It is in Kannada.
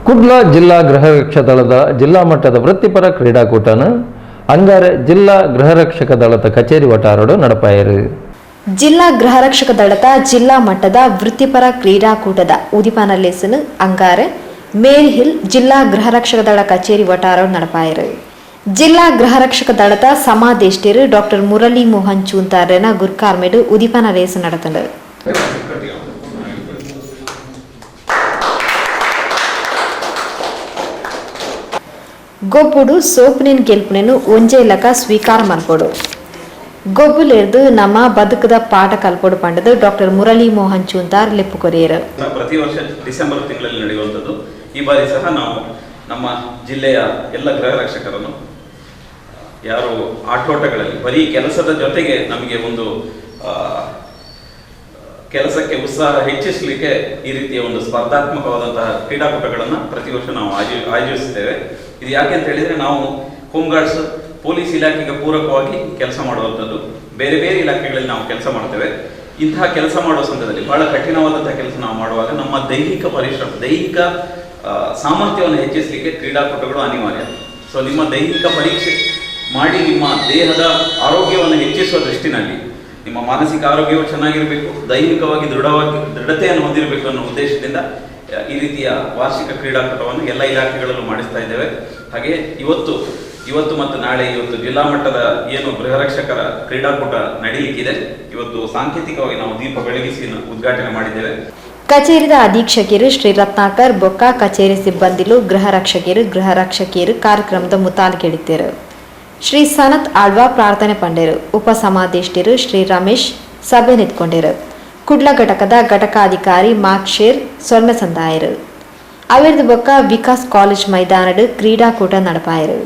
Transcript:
ಕುಡ್ಲ ಜಿಲ್ಲಾ ಗೃಹರಕ್ಷಕ ದಳದ ಜಿಲ್ಲಾ ಮಟ್ಟದ ವೃತ್ತಿಪರ ಕ್ರೀಡಾಕೂಟನ ಅಂಗಾರೆ ಜಿಲ್ಲಾ ಗೃಹರಕ್ಷಕ ದಳದ ಕಚೇರಿ ವಟಾರಡು ನಡಪಾಯರು. ಜಿಲ್ಲಾ ಗೃಹರಕ್ಷಕ ದಳದ ಜಿಲ್ಲಾ ಮಟ್ಟದ ವೃತ್ತಿಪರ ಕ್ರೀಡಾಕೂಟದ ಉದಿಪಾನ ಲೆಸನ್ ಅಂಗಾರೆ ಮೇರಿ ಹಿಲ್ ಜಿಲ್ಲಾ ಗೃಹರಕ್ಷಕ ದಳ ಕಚೇರಿ ವಟಾರ ನಡಪಾಯರು. ಜಿಲ್ಲಾ ಗೃಹರಕ್ಷಕ ದಳದ ಸಮಾದೇಷ್ಟಿರು ಡಾಕ್ಟರ್ ಮುರಳಿ ಮೋಹನ್ ಚೂಂತಾರೆನ ಗುರ್ಕಾರ್ಮೆಡು ಉದಿಪಾನ ರೇಸ್ ನಡೆತಂಡು. ಗೊಬ್ಬುಡು ಸೋಪುನಿನ ಗೆಲ್ಪುನೇನು ಒಂಜೇಲಕ ಸ್ವೀಕಾರ ಮಲ್ಪೊಡು. ಗೊಬ್ಬುಲೆರ್ದು ನಮ್ಮ ಬದುಕದ ಪಾಠ ಕಲ್ಪೊಡು ಪಂಡದು ಡಾಕ್ಟರ್ ಮುರಳಿ ಮೋಹನ್ ಚೂಂತಾರ್ ಲೆಪ್ಪು ಕೊರಿಯರು. ಪ್ರತಿ ವರ್ಷ ಡಿಸೆಂಬರ್ ತಿಂಗಳಲ್ಲಿ ನಡೆಯುವಂಥದ್ದು. ಈ ಬಾರಿ ಸಹ ನಾವು ನಮ್ಮ ಜಿಲ್ಲೆಯ ಎಲ್ಲ ಗೃಹ ರಕ್ಷಕರನ್ನು ಯಾರು ಆಟೋಟಗಳಲ್ಲಿ ಬರೀ ಕೆಲಸದ ಜೊತೆಗೆ ನಮಗೆ ಒಂದು ಕೆಲಸಕ್ಕೆ ಉತ್ಸಾಹ ಹೆಚ್ಚಿಸಲಿಕ್ಕೆ ಈ ರೀತಿಯ ಒಂದು ಸ್ಪರ್ಧಾತ್ಮಕವಾದಂತಹ ಕ್ರೀಡಾಕೂಟಗಳನ್ನು ಪ್ರತಿ ವರ್ಷ ನಾವು ಆಯೋಜಿಸುತ್ತೇವೆ. ಇದು ಯಾಕೆ ಅಂತ ಹೇಳಿದರೆ, ನಾವು ಹೋಮ್ ಗಾರ್ಡ್ಸ್ ಪೊಲೀಸ್ ಇಲಾಖೆಗೆ ಪೂರಕವಾಗಿ ಕೆಲಸ ಮಾಡುವಂಥದ್ದು. ಬೇರೆ ಬೇರೆ ಇಲಾಖೆಗಳಲ್ಲಿ ನಾವು ಕೆಲಸ ಮಾಡ್ತೇವೆ. ಇಂತಹ ಕೆಲಸ ಮಾಡುವ ಸಂದರ್ಭದಲ್ಲಿ ಬಹಳ ಕಠಿಣವಾದಂತಹ ಕೆಲಸ ನಾವು ಮಾಡುವಾಗ ನಮ್ಮ ದೈಹಿಕ ಪರಿಶ್ರಮ, ದೈಹಿಕ ಸಾಮರ್ಥ್ಯವನ್ನು ಹೆಚ್ಚಿಸಲಿಕ್ಕೆ ಕ್ರೀಡಾಕೂಟಗಳು ಅನಿವಾರ್ಯ. ಸೊ ನಿಮ್ಮ ದೈಹಿಕ ಪರೀಕ್ಷೆ ಮಾಡಿ ನಿಮ್ಮ ದೇಹದ ಆರೋಗ್ಯವನ್ನು ಹೆಚ್ಚಿಸುವ ದೃಷ್ಟಿನಲ್ಲಿ ನಿಮ್ಮ ಮಾನಸಿಕ ಆರೋಗ್ಯವು ಚೆನ್ನಾಗಿರಬೇಕು, ದೈಹಿಕವಾಗಿ ದೃಢತೆಯನ್ನು ಹೊಂದಿರಬೇಕು ಅನ್ನೋ ಉದ್ದೇಶದಿಂದ ಈ ರೀತಿಯ ವಾರ್ಷಿಕ ಕ್ರೀಡಾಕೂಟವನ್ನು ಎಲ್ಲ ಇಲಾಖೆಗಳಲ್ಲೂ ಮಾಡಿಸ್ತಾ ಇದ್ದೇವೆ. ಹಾಗೆ ಇವತ್ತು ಮತ್ತು ನಾಳೆ ಇವತ್ತು ಜಿಲ್ಲಾ ಮಟ್ಟದ ಏನು ಗೃಹರಕ್ಷಕರ ಕ್ರೀಡಾಕೂಟ ನಡೀಲಿಕ್ಕಿದೆ. ಇವತ್ತು ಸಾಂಕೇತಿಕವಾಗಿ ನಾವು ದೀಪ ಬೆಳಗಿಸಿ ಉದ್ಘಾಟನೆ ಮಾಡಿದ್ದೇವೆ. ಕಚೇರಿದ ಅಧೀಕ್ಷಕಿಯರು ಶ್ರೀ ರತ್ನಾಕರ್ ಬೊಕ್ಕ ಕಚೇರಿ ಸಿಬ್ಬಂದಿಲು ಗೃಹರಕ್ಷಕಿಯರು ಕಾರ್ಯಕ್ರಮದ ಮುತಾಲ್ಗೆಳಿದ್ದರು. ಶ್ರೀ ಸನತ್ ಆಳ್ವಾ ಪ್ರಾರ್ಥನೆ ಪಂಡರು. ಉಪ ಸಮಾದೇಷ್ಟಿರು ಶ್ರೀ ರಮೇಶ್ ಸಭೆ ನಿಂತ್ಕೊಂಡರು. ಕುಡ್ಲ ಘಟಕದ ಘಟಕಾಧಿಕಾರಿ ಮಾಕ್ಷೇರ್ ಸೊನ್ನೆ ಸಂದಾಯರು. ಅವಿರ್ದು ಬೊಕ್ಕ ವಿಕಾಸ್ ಕಾಲೇಜ್ ಮೈದಾನಡು ಕ್ರೀಡಾಕೂಟ ನಡಪಾಯರು.